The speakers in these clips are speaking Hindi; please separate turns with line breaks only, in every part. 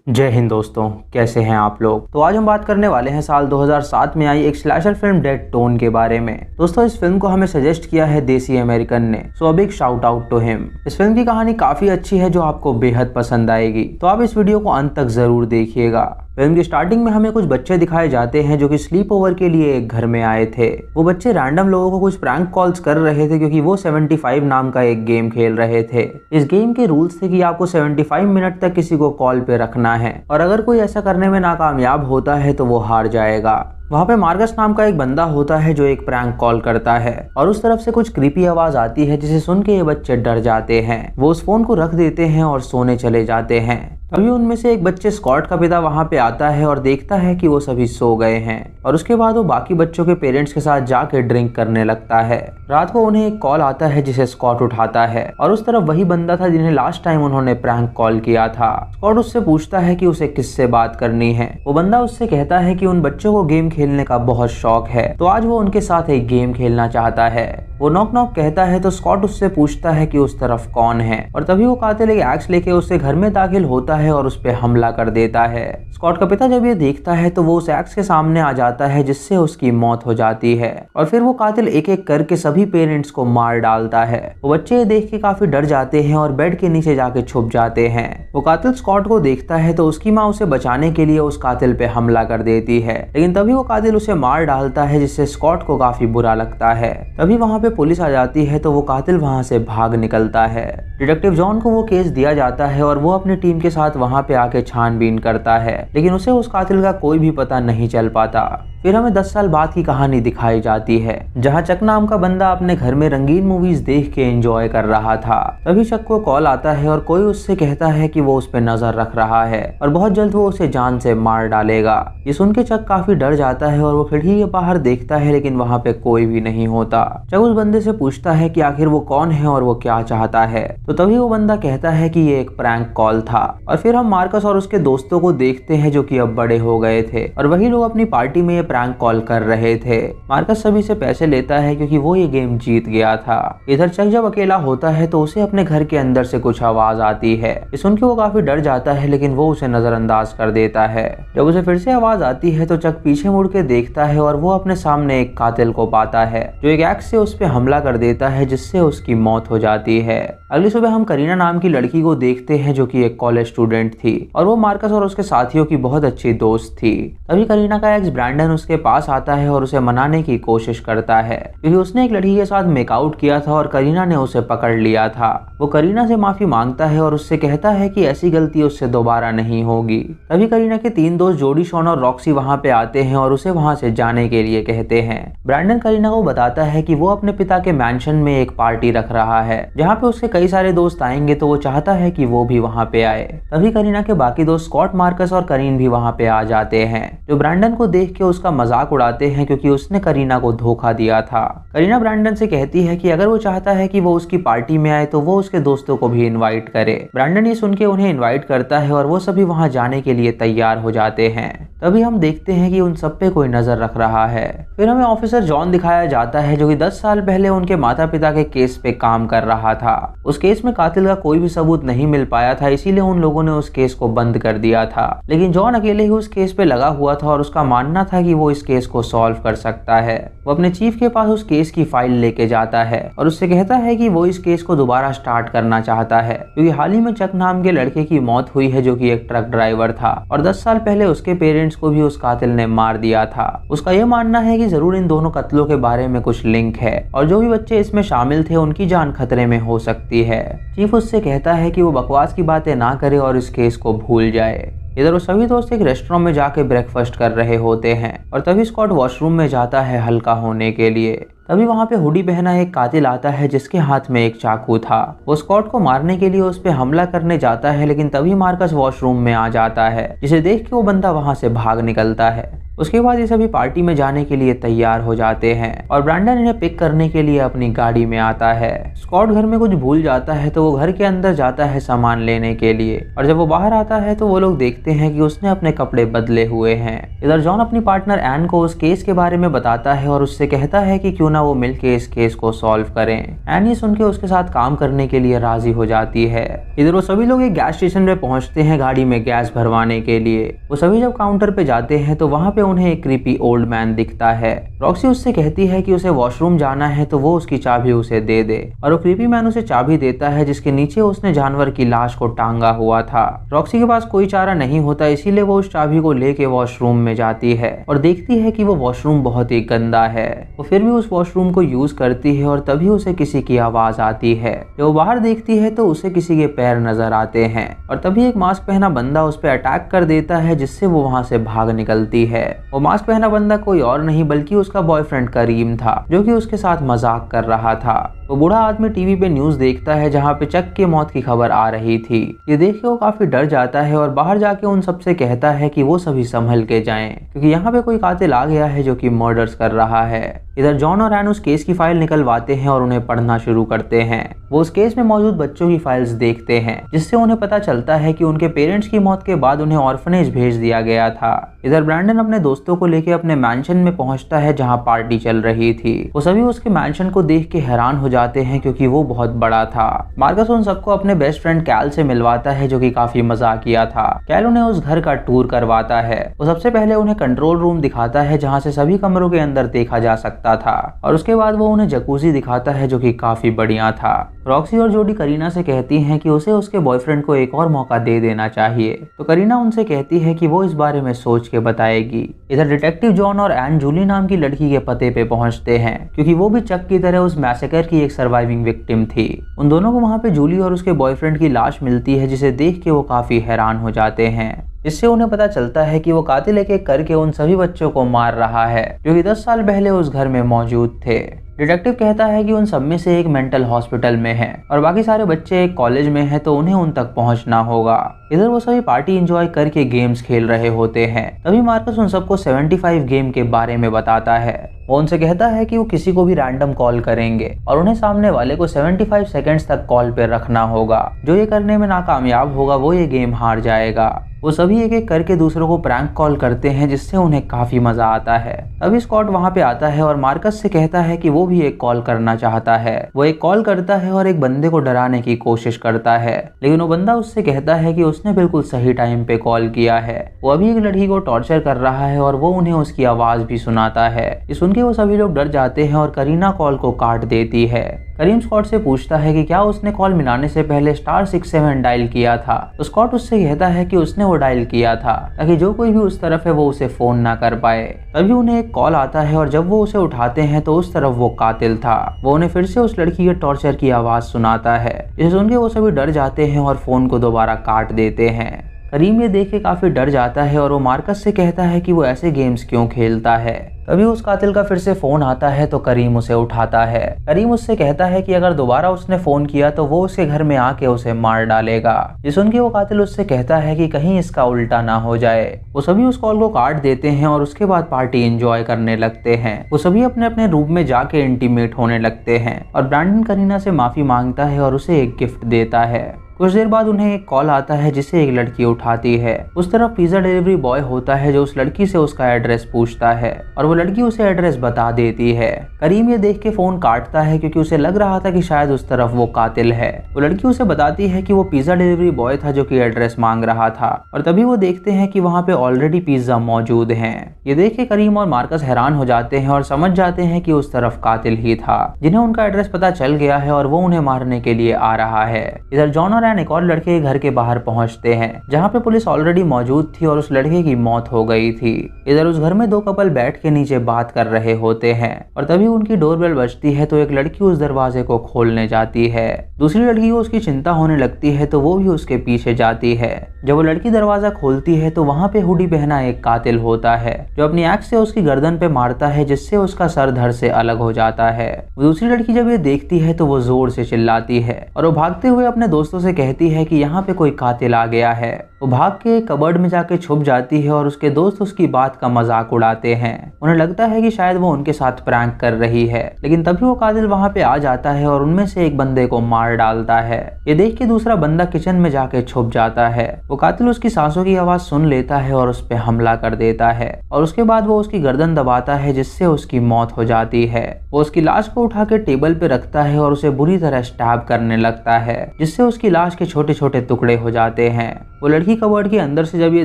जय हिंद दोस्तों, कैसे हैं आप लोग। तो आज हम बात करने वाले हैं साल 2007 में आई एक स्लैशर फिल्म डेड टोन के बारे में। दोस्तों, इस फिल्म को हमें सजेस्ट किया है देसी अमेरिकन ने, so a big shout out to him. इस फिल्म की कहानी काफी अच्छी है जो आपको बेहद पसंद आएगी, तो आप इस वीडियो को अंत तक जरूर देखिएगा। फिल्म की स्टार्टिंग में हमें कुछ बच्चे दिखाए जाते हैं जो कि स्लीप ओवर के लिए एक घर में आए थे। वो बच्चे रैंडम लोगों को कुछ प्रैंक कॉल्स कर रहे थे क्योंकि वो 75 नाम का एक गेम खेल रहे थे। इस गेम के रूल्स थे कि आपको 75 मिनट तक किसी को कॉल पे रखना है और अगर कोई ऐसा करने में नाकामयाब होता है तो वो हार जाएगा। वहाँ पे मार्कस नाम का एक बंदा होता है जो एक प्रैंक कॉल करता है और उस तरफ से कुछ क्रीपी आवाज आती है जिसे सुन के ये बच्चे डर जाते हैं। वो उस फोन को रख देते हैं और सोने चले जाते हैं। तभी उनमें से एक बच्चे स्कॉट का पिता वहाँ पे आता है और देखता है कि वो सभी सो गए हैं और उसके बाद वो बाकी बच्चों के पेरेंट्स के साथ जाके ड्रिंक करने लगता है। रात को उन्हें एक कॉल आता है जिसे स्कॉट उठाता है और उस तरफ वही बंदा था जिन्हें लास्ट टाइम उन्होंने प्रैंक कॉल किया था। स्कॉट उससे पूछता है कि उसे किससे बात करनी है। वो बंदा उससे कहता है कि उन बच्चों को गेम खेलने का बहुत शौक है, तो आज वो उनके साथ एक गेम खेलना चाहता है। वो नॉक नॉक कहता है तो स्कॉट उससे पूछता है कि उस तरफ कौन है और तभी वो कातिल एक एक्स लेके उससे घर में दाखिल होता है और उस पे हमला कर देता है। स्कॉट का पिता जब ये देखता है तो वो उस एक्स के सामने आ जाता है जिससे उसकी मौत हो जाती है और फिर वो कातिल एक एक करके सभी पेरेंट्स को मार डालता है। वो बच्चे ये देख के काफी डर जाते हैं और बेड के नीचे जाके छुप जाते हैं। वो कातिल स्कॉट को देखता है तो उसकी माँ उसे बचाने के लिए उस कातिल पे हमला कर देती है, लेकिन तभी वो कातिल उसे मार डालता है जिससे स्कॉट को काफी बुरा लगता है। तभी वहाँ पे पुलिस आ जाती है तो वो कातिल वहाँ से भाग निकलता है। डिटेक्टिव जॉन को वो केस दिया जाता है और वो अपनी टीम के साथ वहाँ पे आके छानबीन करता है, लेकिन उसे उस कातिल का कोई भी पता नहीं चल पाता। फिर हमें 10 साल बाद की कहानी दिखाई जाती है जहाँ चक नाम का बंदा अपने घर में रंगीन मूवीज देख के एंजॉय कर रहा था। तभी चक को कॉल आता है और कोई उससे कहता है कि वो उस पे नजर रख रहा है और बहुत जल्द वो उसे जान से मार डालेगा। ये सुन के चक काफी डर जाता है और वो खिड़की के बाहर देखता है, लेकिन वहाँ पे कोई भी नहीं होता। चक उस बंदे से पूछता है कि आखिर वो कौन है और वो क्या चाहता है, तो तभी वो बंदा कहता है कि ये एक प्रैंक कॉल था। और फिर हम मार्कस और उसके दोस्तों को देखते हैं जो कि अब बड़े हो गए थे और वही लोग अपनी पार्टी में ये प्रैंक कॉल कर रहे थे। मार्कस सभी से पैसे लेता है क्योंकि वो ये गेम जीत गया था। इधर चक जब अकेला होता है तो उसे अपने घर के अंदर से कुछ आवाज आती है। ये सुन के वो काफी डर जाता है, लेकिन वो उसे नजरअंदाज कर देता है। जब उसे फिर से आवाज आती है तो चक पीछे मुड़ के देखता है और वो अपने सामने एक कातिल को पाता है जो एक एक्स से उस पे हमला कर देता है जिससे उसकी मौत हो जाती है। अगली सुबह हम करीना नाम की लड़की को देखते हैं जो कि एक कॉलेज स्टूडेंट थी और वो मार्कस और उसके साथियों की बहुत अच्छी दोस्त थी। तभी करीना का एक्स ब्रैंडन उसके पास आता है और उसे मनाने की कोशिश करता है क्योंकि उसने एक लड़की के साथ मेकआउट किया था और करीना ने उसे पकड़ लिया था। वो करीना से माफी मांगता है और उससे कहता है कि ऐसी गलती उससे दोबारा नहीं होगी। तभी करीना के 3 दोस्त जोडी, शॉन और रॉक्सी वहाँ पे आते हैं और उसे वहाँ से जाने के लिए कहते हैं। ब्रैंडन करीना को बताता है कि वो अपने पिता के मैंशन में एक पार्टी रख रहा है जहाँ पे उसके कई सारे दोस्त आएंगे, तो वो चाहता है कि वो भी वहाँ पे आए। तभी करीना के बाकी दोस्त स्कॉट, मार्कस और करीन भी वहाँ पे आ जाते हैं जो ब्रैंडन को देख के उसका मजाक उड़ाते हैं क्योंकि उसने करीना को धोखा दिया था। करीना ब्रैंडन से कहती है कि अगर वो चाहता है कि वो उसकी पार्टी में आए तो वो उसके दोस्तों को भी इनवाइट करे। ब्रैंडन ये सुन के उन्हें इनवाइट करता है और वो सभी वहाँ जाने के लिए तैयार हो जाते हैं। तभी हम देखते हैं कि उन सब पे कोई नजर रख रहा है। फिर हमें ऑफिसर जॉन दिखाया जाता है जो कि 10 साल पहले उनके माता पिता के केस पे काम कर रहा था। उस केस में कातिल का कोई भी सबूत नहीं मिल पाया था, इसीलिए उन लोगों ने उस केस को बंद कर दिया था, लेकिन जॉन अकेले ही उस केस पे लगा हुआ था और उसका मानना था कि वो इस केस को सॉल्व कर सकता है। वो अपने चीफ के पास उस केस की फाइल लेके जाता है और उससे कहता है कि वो इस केस को दोबारा स्टार्ट करना चाहता है क्योंकि हाल ही में चक नाम के लड़के की मौत हुई है जो कि एक ट्रक ड्राइवर था और 10 साल पहले उसके पेरेंट्स को भी उस कातिल ने मार दिया था। उसका ये मानना है कि जरूर इन दोनों कत्लों के बारे में कुछ लिंक है और जो भी बच्चे इसमें शामिल थे उनकी जान खतरे में हो सकती है। चीफ उससे कहता है कि वो बकवास की बातें ना करे और इस केस को भूल जाए। इधर वो सभी दोस्त एक रेस्टोरेंट में जाके ब्रेकफास्ट कर रहे होते हैं और तभी स्कॉट वॉशरूम में जाता है हल्का होने के लिए। तभी वहाँ पे हुडी पहना एक कातिल आता है जिसके हाथ में एक चाकू था। वो स्कॉट को मारने के लिए उस पे हमला करने जाता है, लेकिन तभी मार्कस वॉशरूम में आ जाता है जिसे देख के वो बंदा वहाँ से भाग निकलता है। उसके बाद ये सभी पार्टी में जाने के लिए तैयार हो जाते हैं और ब्रैंडन इन्हें पिक करने के लिए अपनी गाड़ी में आता है। स्कॉट घर में कुछ भूल जाता है तो वो घर के अंदर जाता है सामान लेने के लिए, और जब वो बाहर आता है तो वो लोग देखते हैं कि उसने अपने कपड़े बदले हुए हैं। इधर जॉन अपनी पार्टनर एन को उस केस के बारे में बताता है और उससे कहता है कि क्यों ना वो मिलके इस केस को सॉल्व करें। एन ये सुन के उसके साथ काम करने के लिए राजी हो जाती है। इधर वो सभी लोग एक गैस स्टेशन पे पहुंचते हैं गाड़ी में गैस भरवाने के लिए। वो सभी जब काउंटर पे जाते हैं तो वहाँ पे उन्हें एक क्रीपी ओल्ड मैन दिखता है। रॉक्सी उससे कहती है कि उसे वॉशरूम जाना है तो वो उसकी चाबी उसे दे दे, और वो क्रीपी मैन उसे चाबी देता है जिसके नीचे उसने जानवर की लाश को टांगा हुआ था। रॉक्सी के पास कोई चारा नहीं होता, इसीलिए वो उस चाबी को लेके वॉशरूम में जाती है और देखती है कि वो वॉशरूम बहुत ही गंदा है। वो फिर भी उस वॉशरूम को यूज करती है और तभी उसे किसी की आवाज आती है। जब वो बाहर देखती है तो उसे किसी के पैर नजर आते हैं और तभी एक मास्क पहना बंदा उस पर अटैक कर देता है, जिससे वो वहां से भाग निकलती है। वो मास्क पहना बंदा कोई और नहीं बल्कि उसका बॉयफ्रेंड करीम था, जो कि उसके साथ मजाक कर रहा था। वो बूढ़ा आदमी टीवी पे न्यूज देखता है जहाँ पे चक की मौत की खबर आ रही थी। ये देख के वो काफी डर जाता है और बाहर जाके उन सबसे कहता है कि वो सभी संभल के जाएं, क्योंकि यहाँ पे कोई कातिल आ गया है जो कि मर्डर्स कर रहा है। इधर जॉन और एन उस केस की फाइल निकलवाते हैं और उन्हें पढ़ना शुरू करते हैं। वो उस केस में मौजूद बच्चों की फाइल्स देखते हैं, जिससे उन्हें पता चलता है कि उनके पेरेंट्स की मौत के बाद उन्हें ऑर्फनेज भेज दिया गया था। इधर ब्रैंडन अपने दोस्तों को लेकर अपने मैंशन में पहुंचता है जहां पार्टी चल रही थी। वो सभी उसके मैंशन को देख के हैरान हो जाते हैं क्योंकि वो बहुत बड़ा था। मार्कस उन सबको अपने बेस्ट फ्रेंड कैल से मिलवाता है जो कि काफी मजाकिया था। कैल उन्हें उस घर का टूर करवाता है। वो सबसे पहले उन्हें कंट्रोल रूम दिखाता है जहाँ से सभी कमरों के अंदर देखा जा सकता था, और उसके बाद वो उन्हें जकूजी दिखाता है जो कि काफी बढ़िया था। रॉक्सी और जोडी करीना से कहती हैं कि उसे उसके बॉयफ्रेंड को एक और मौका दे देना चाहिए, तो करीना उनसे कहती है कि वो इस बारे में सोच के बताएगी। इधर डिटेक्टिव जॉन और एन जूली नाम की लड़की के पते पे पहुंचते हैं, क्योंकि वो भी चक की तरह उस मैसेकर की एक सर्वाइविंग विक्टिम थी। उन दोनों को वहाँ पे जूली और उसके बॉयफ्रेंड की लाश मिलती है, जिसे देख के वो काफी हैरान हो जाते हैं। इससे उन्हें पता चलता है कि वो कातिल एक एक करके उन सभी बच्चों को मार रहा है जो कि 10 साल पहले उस घर में मौजूद थे। डिटेक्टिव कहता है कि उन सब में से एक मेंटल हॉस्पिटल में है और बाकी सारे बच्चे एक कॉलेज में हैं, तो उन्हें उन तक पहुंचना होगा। इधर वो सभी पार्टी एंजॉय करके गेम्स खेल रहे होते हैं। तभी मार्कस उन सबको 75 गेम के बारे में बताता है। वो उनसे कहता है कि वो किसी को भी रैंडम कॉल करेंगे और उन्हें सामने वाले को 75 सेकंड्स तक कॉल पे रखना होगा। जो ये करने में नाकामयाब होगा वो ये गेम हार जाएगा। वो सभी एक एक करके दूसरों को प्रैंक कॉल करते हैं, जिससे उन्हें काफी मजा आता है। तभी स्कॉट वहाँ पे आता है और मार्कस से कहता है कि वो भी एक कॉल करना चाहता है। वो एक कॉल करता है और एक बंदे को डराने की कोशिश करता है, लेकिन वो बंदा उससे कहता है कि उसने बिल्कुल सही टाइम पे कॉल किया है। वो अभी एक लड़की को टॉर्चर कर रहा है और वो उन्हें उसकी आवाज भी सुनाता है। ये सुन के वो सभी लोग डर जाते हैं और करीना कॉल को काट देती है। करीम स्कॉट से पूछता है कि क्या उसने कॉल मिलाने से पहले *67 डायल किया था, तो स्कॉट उससे कहता है कि उसने वो डायल किया था ताकि जो कोई भी उस तरफ है वो उसे फोन ना कर पाए। तभी उन्हें एक कॉल आता है और जब वो उसे उठाते हैं तो उस तरफ वो कातिल था। वो उन्हें फिर से उस लड़की के टॉर्चर की आवाज सुनाता है, जिसे सुन के वो सभी डर जाते हैं और फोन को दोबारा काट देते हैं। करीम ये देख के काफी डर जाता है और वो मार्कस से कहता है कि वो ऐसे गेम्स क्यों खेलता है। तभी उस कातिल का फिर से फोन आता है तो करीम उसे उठाता है। करीम उससे कहता है कि अगर दोबारा उसने फोन किया तो वो उसके घर में आके उसे मार डालेगा। ये सुन के वो कातिल उससे कहता है कि कहीं इसका उल्टा ना हो जाए। वो सभी उस कॉल को काट देते हैं और उसके बाद पार्टी एंजॉय करने लगते हैं। वो सभी अपने अपने रूम में जाके इंटीमेट होने लगते हैं और ब्रैंडन करीना से माफी मांगता है और उसे एक गिफ्ट देता है। कुछ देर बाद उन्हें एक कॉल आता है जिसे एक लड़की उठाती है। उस तरफ पिज्जा डिलीवरी बॉय होता है जो उस लड़की से उसका एड्रेस पूछता है और वो लड़की उसे एड्रेस बता देती है। करीम ये देख के फोन काटता है क्योंकि उसे लग रहा था कि शायद उस तरफ वो कातिल है। वो लड़की उसे बताती है कि वो पिज्जा डिलीवरी बॉय था जो कि एड्रेस मांग रहा था, और तभी वो देखते हैं कि वहाँ पे ऑलरेडी पिज्जा मौजूद है। ये देख के करीम और मार्कस हैरान हो जाते हैं और समझ जाते हैं कि उस तरफ कातिल ही था, जिन्हें उनका एड्रेस पता चल गया है और वो उन्हें मारने के लिए आ रहा है। इधर जॉन और एक और लड़के घर के बाहर पहुंचते हैं जहां पे पुलिस ऑलरेडी मौजूद थी और उस लड़के की मौत हो गई थी। इधर उस घर में दो कपल बैठ के नीचे बात कर रहे होते हैं और तभी उनकी डोरबेल बजती है तो एक लड़की उस दरवाजे को खोलने जाती है। दूसरी लड़की को उसकी चिंता होने लगती है तो वो भी उसके पीछे जाती है। जब वो लड़की दरवाजा खोलती है तो वहाँ पे हुडी पहना एक कातिल होता है जो अपनी एक्स से उसकी गर्दन पे मारता है, जिससे उसका सर धड़ से अलग हो जाता है। दूसरी लड़की जब ये देखती है तो वो जोर से चिल्लाती है और वो भागते हुए अपने दोस्तों से कहती है कि यहाँ पे कोई कातिल आ गया है। वो भाग के कबर्ड में जाके छुप जाती है और उसके दोस्त उसकी बात का मजाक उड़ाते हैं। उन्हें लगता है कि शायद वो उनके साथ प्रैंक कर रही है, लेकिन तभी वो कातिल वहाँ पे आ जाता है और उनमें से एक बंदे को मार डालता है। ये देख के दूसरा बंदा किचन में जाके छुप जाता है। वो कातिल उसकी सांसों की आवाज सुन लेता है और उस पर हमला कर देता है और उसके बाद वो उसकी गर्दन दबाता है, जिससे उसकी मौत हो जाती है। वो उसकी लाश को उठा के टेबल पे रखता है और उसे बुरी तरह स्टैब करने लगता है, जिससे उसकी लाश के छोटे छोटे टुकड़े हो जाते हैं। वो लड़की कबर्ड के अंदर से जब ये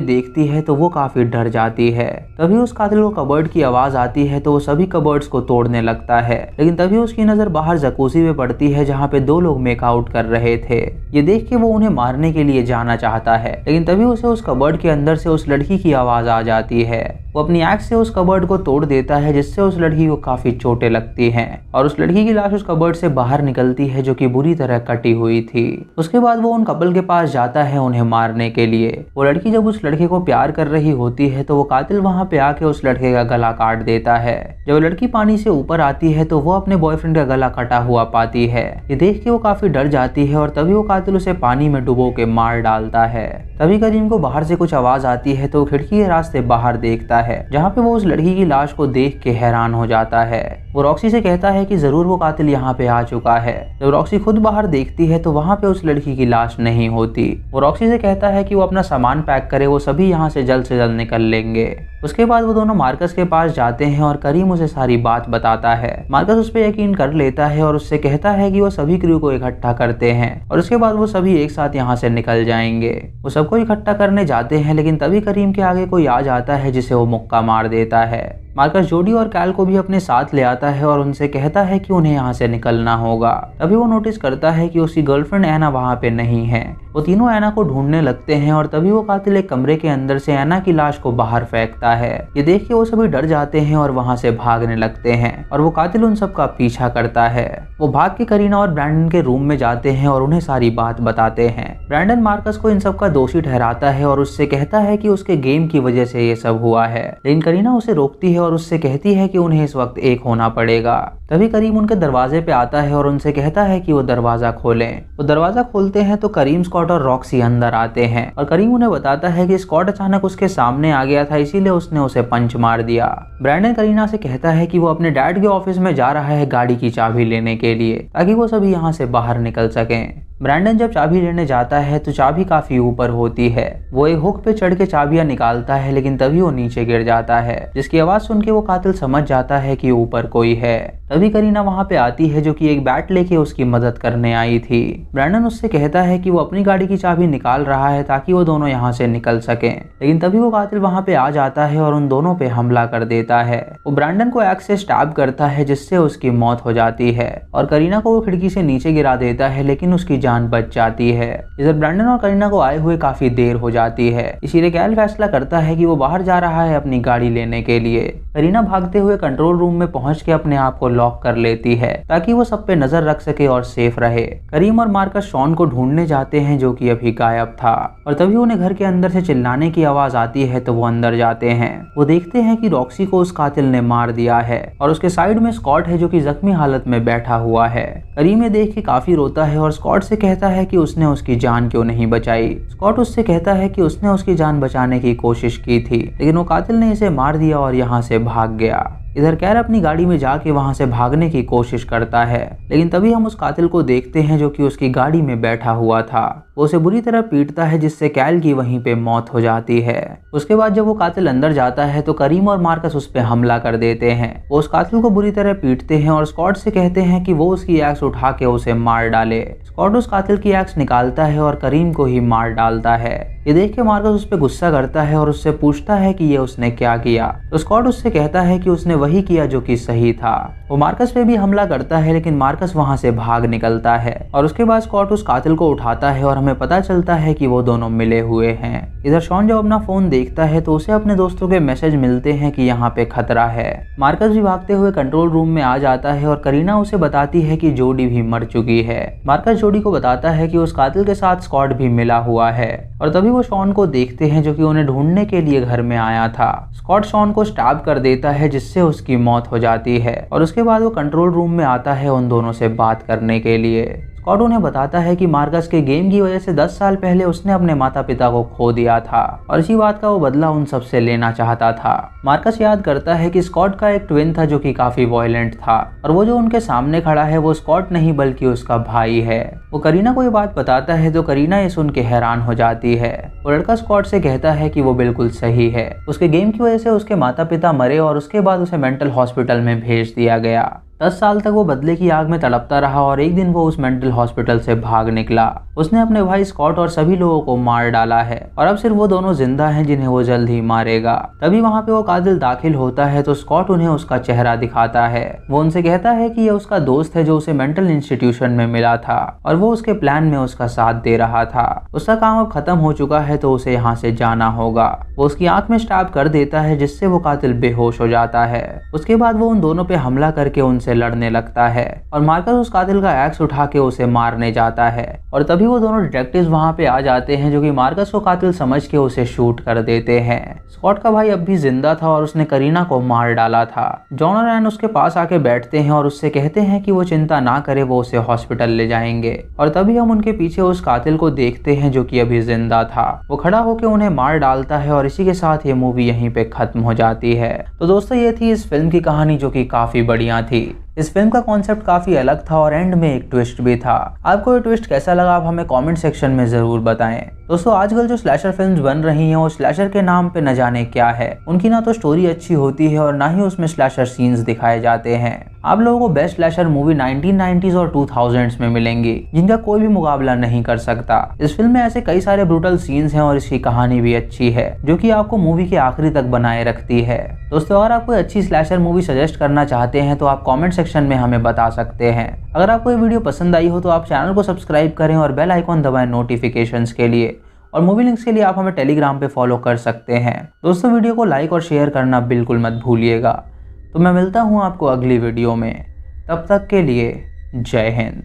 देखती है तो वो काफी डर जाती है। तभी उस कातिल को कबर्ड की आवाज आती है तो वो सभी कबर्ड्स को तोड़ने लगता है, लेकिन तभी उसकी नजर बाहर जकूजी में पड़ती है जहाँ पे दो लोग मेकआउट कर रहे थे। ये देख के वो उन्हें मारने के लिए जाना चाहता है, लेकिन तभी उसे उस कबर्ड के अंदर से उस लड़की की आवाज आ जाती है। वो अपनी एक्स से उस कबर्ड को तोड़ देता है, जिससे उस लड़की को काफी चोटें लगती हैं और उस लड़की की लाश उस कबर्ड से बाहर निकलती है, जो कि बुरी तरह कटी हुई थी। उसके बाद वो उन कपल के पास जाता है उन्हें मारने के लिए। वो लड़की जब उस लड़के को प्यार कर रही होती है तो वो कातिल वहाँ पे आके उस लड़के का गला काट देता है। जब लड़की पानी से ऊपर आती है तो वो अपने बॉयफ्रेंड का गला कटा हुआ पाती है। ये देख के वो काफी डर जाती है और तभी वो कातिल उसे पानी में डुबो के मार डालता है। तभी करीम को बाहर से कुछ आवाज आती है तो वो खिड़की के रास्ते बाहर देखता है, जहाँ पे वो उस लड़की की लाश को देख के हैरान हो जाता है। वो रॉक्सी से कहता है कि जरूर वो कातिल यहाँ पे आ चुका है। जब रॉक्सी खुद बाहर देखती है तो वहाँ पे उस लड़की की लाश नहीं होती। वो रॉक्सी से कहता है कि वो अपना सामान पैक करे, वो सभी यहाँ से जल्द निकल लेंगे। उसके बाद वो दोनों मार्कस के पास जाते हैं और करीम उसे सारी बात बताता है। मार्कस उस पर यकीन कर लेता है और उससे कहता है कि वो सभी क्रू को इकट्ठा करते हैं और उसके बाद वो सभी एक साथ यहाँ से निकल जाएंगे। वो सबको इकट्ठा करने जाते हैं, लेकिन तभी करीम के आगे कोई आ जाता है जिसे वो मुक्का मार देता है। मार्कस जोडी और कैल को भी अपने साथ ले आता है और उनसे कहता है कि उन्हें यहाँ से निकलना होगा। तभी वो नोटिस करता है कि उसकी गर्लफ्रेंड एना वहाँ पे नहीं है। वो तीनों एना को ढूंढने लगते हैं और तभी वो कातिल एक कमरे के अंदर से एना की लाश को बाहर फेंकता है। ये देख के वो सभी डर जाते हैं और वहाँ से भागने लगते हैं और वो कातिल उन सब का पीछा करता है। वो भाग के करीना और ब्रैंडन के रूम में जाते हैं और उन्हें सारी बात बताते हैं। ब्रैंडन मार्कस को इन सब का दोषी ठहराता है और उससे कहता है कि उसके गेम की वजह से ये सब हुआ है, लेकिन करीना उसे रोकती है और उससे कहती है कि उन्हें इस वक्त एक होना पड़ेगा। तभी करीम उनके दरवाजे पे आता है और उनसे कहता है कि वो दरवाजा खोलें। वो दरवाजा खोलते हैं तो करीम, स्कॉट और रॉक्सी अंदर आते हैं और करीम उन्हें बताता है कि स्कॉट अचानक उसके सामने आ गया था, इसीलिए उसने उसे पंच मार दिया। ब्रैंडन करीना से कहता है कि वो अपने डैड के ऑफिस में जा रहा है गाड़ी की चाबी लेने के लिए, ताकि वो सभी यहाँ से बाहर निकल सकें। ब्रैंडन जब चाबी लेने जाता है तो चाबी काफी ऊपर होती है। वो एक हुक पे चढ़ के चाबियां निकालता है, लेकिन तभी वो नीचे गिर जाता है, जिसकी आवाज सुन के वो कातिल समझ जाता है कि ऊपर कोई है। तभी करीना वहाँ पे आती है, जो कि एक बैट लेके उसकी मदद करने आई थी। ब्रैंडन उससे कहता है कि वो अपनी गाड़ी की चाबी निकाल रहा है ताकि वो दोनों यहाँ से निकल सकें, लेकिन तभी वो कातिल वहाँ पे आ जाता है और उन दोनों पे हमला कर देता है। वो ब्रैंडन को एक्स से स्टैब करता है, जिससे उसकी मौत हो जाती है और करीना को वो खिड़की से नीचे गिरा देता है, लेकिन उसकी जान बच जाती है। इधर ब्रैंडन और करीना को आए हुए काफी देर हो जाती है, इसीलिए कैल फैसला करता है कि वो बाहर जा रहा है अपनी गाड़ी लेने के लिए। करीना भागते हुए कंट्रोल रूम में पहुंच के अपने आप को लॉक कर लेती है ताकि वो सब पे नजर रख सके और सेफ रहे। करीम और मार्कस शॉन को ढूंढने जाते हैं, जो कि अभी गायब था, और तभी उन्हें घर के अंदर से चिल्लाने की आवाज आती है तो वो अंदर जाते हैं। वो देखते हैं कि रॉक्सी को उस कातिल ने मार दिया है और उसके साइड में स्कॉट है, जो कि जख्मी हालत में बैठा हुआ है। करीम ये देख के काफी रोता है और स्कॉट से कहता है कि उसने उसकी जान क्यों नहीं बचाई। स्कॉट उससे कहता है कि उसने उसकी जान बचाने की कोशिश की थी, लेकिन वो कातिल ने इसे मार दिया और यहाँ से भाग गया। इधर कैर अपनी गाड़ी में जाके वहां से भागने की कोशिश करता है, लेकिन तभी हम उस कातिल को देखते हैं, जो कि उसकी गाड़ी में बैठा हुआ था। वो उसे बुरी तरह पीटता है, जिससे कैल की वहीं पे मौत हो जाती है। उसके बाद जब वो कातिल अंदर जाता है तो करीम और मार्कस उस पे हमला कर देते हैं। वो उस कातिल को बुरी तरह पीटते हैं और स्कॉट से कहते हैं कि वो उसकी एक्स उठा के उसे मार डाले। स्कॉट उस कातिल की एक्स निकालता है और करीम को ही मार डालता है। ये देख के मार्कस उस पे गुस्सा करता है और उससे पूछता है कि ये उसने क्या किया। तो स्कॉट उससे कहता है कि उसने वही किया जो कि सही था। वो मार्कस पे भी हमला करता है, लेकिन मार्कस वहां से भाग निकलता है और उसके बाद स्कॉट उस कातिल को उठाता है और हमें पता चलता है कि वो दोनों मिले हुए हैं। इधर शॉन जब अपना फोन देखता है तो उसे अपने दोस्तों के मैसेज मिलते हैं कि यहाँ पे खतरा है। मार्कस भी भागते हुए कंट्रोल रूम में आ जाता है और करीना उसे बताती है कि जोडी भी मर चुकी है। मार्कस जोडी को बताता है कि उस कातिल के साथ स्कॉट भी मिला हुआ है और तभी वो शॉन को देखते हैं, जो कि उन्हें ढूंढने के लिए घर में आया था। स्कॉट शॉन को स्टैब कर देता है, जिससे उसकी मौत हो जाती है और उसके बाद वो कंट्रोल रूम में आता है उन दोनों से बात करने के लिए। स्कॉट उन्हें बताता है कि मार्कस के गेम की वजह से 10 साल पहले उसने अपने माता पिता को खो दिया था और इसी बात का वो बदला उन सबसे लेना चाहता था। मार्कस याद करता है कि स्कॉट का एक ट्विन था जो कि काफी वॉयलेंट था और वो जो उनके सामने खड़ा है वो स्कॉट नहीं बल्कि उसका भाई है। वो करीना को ये बात बताता है तो करीना ये सुन के हैरान हो जाती है। वो लड़का स्कॉट से कहता है कि वो बिल्कुल सही है, उसके गेम की वजह से उसके माता पिता मरे और उसके बाद उसे मेंटल हॉस्पिटल में भेज दिया गया। 10 साल तक वो बदले की आग में तड़पता रहा और एक दिन वो उस मेंटल हॉस्पिटल से भाग निकला। उसने अपने भाई स्कॉट और सभी लोगों को मार डाला है और अब सिर्फ वो दोनों जिंदा हैं जिन्हें वो जल्द ही मारेगा। तभी वहाँ पे वो कातिल दाखिल होता है तो स्कॉट उन्हें उसका चेहरा दिखाता है। वो उनसे कहता है कि ये उसका दोस्त है जो उसे मेंटल इंस्टीट्यूशन में मिला था और वो उसके प्लान में उसका साथ दे रहा था। उसका काम अब खत्म हो चुका है तो उसे यहाँ से जाना होगा। वो उसकी आंख में स्टैब कर देता है जिससे वो कातिल बेहोश हो जाता है। उसके बाद वो उन दोनों पे हमला करके उनसे लड़ने लगता है और मार्कस उस कातिल का एक्स उठा के उसे मारने जाता है और तभी वो दोनों डिटेक्टिव्स वहां पे आ जाते हैं जो कि मार्कस को कातिल समझ के उसे शूट कर देते हैं। स्कॉट का भाई अब भी जिंदा था और उसने करीना को मार डाला था। जॉन और एन उसके पास आके बैठते हैं और उससे कहते हैं कि वो चिंता ना करे, वो उसे हॉस्पिटल ले जाएंगे और तभी हम उनके पीछे उस कातिल को देखते हैं जो कि अभी जिंदा था। वो खड़ा होकर उन्हें मार डालता है और इसी के साथ ये मूवी यहीं पे खत्म हो जाती है। तो दोस्तों ये थी इस फिल्म की कहानी जो कि काफी बढ़िया थी। इस फिल्म का कॉन्सेप्ट काफी अलग था और एंड में एक ट्विस्ट भी था। आपको ये ट्विस्ट कैसा लगा आप हमें कमेंट सेक्शन में जरूर बताएं। दोस्तों आजकल जो स्लैशर फिल्म्स बन रही हैं वो स्लैशर के नाम पे न जाने क्या है। उनकी ना तो स्टोरी अच्छी होती है और ना ही उसमें स्लैशर सीन्स दिखाए जाते हैं। आप लोगों को बेस्ट स्लैशर मूवी 1990s और 2000s में मिलेंगी जिनका कोई भी मुकाबला नहीं कर सकता। इस फिल्म में ऐसे कई सारे ब्रूटल सीन्स हैं और इसकी कहानी भी अच्छी है जो कि आपको मूवी के आखिरी तक बनाए रखती है। दोस्तों अगर आप कोई अच्छी स्लैशर मूवी सजेस्ट करना चाहते हैं तो आप कमेंट सेक्शन में हमें बता सकते हैं। अगर आपको ये वीडियो पसंद आई हो तो आप चैनल को सब्सक्राइब करें और बेल आइकॉन दबाएं नोटिफिकेशंस के लिए, और मूवी लिंक्स के लिए आप हमें टेलीग्राम पे फॉलो कर सकते हैं। दोस्तों वीडियो को लाइक और शेयर करना बिल्कुल मत भूलिएगा। तो मैं मिलता हूँ आपको अगली वीडियो में, तब तक के लिए जय हिंद।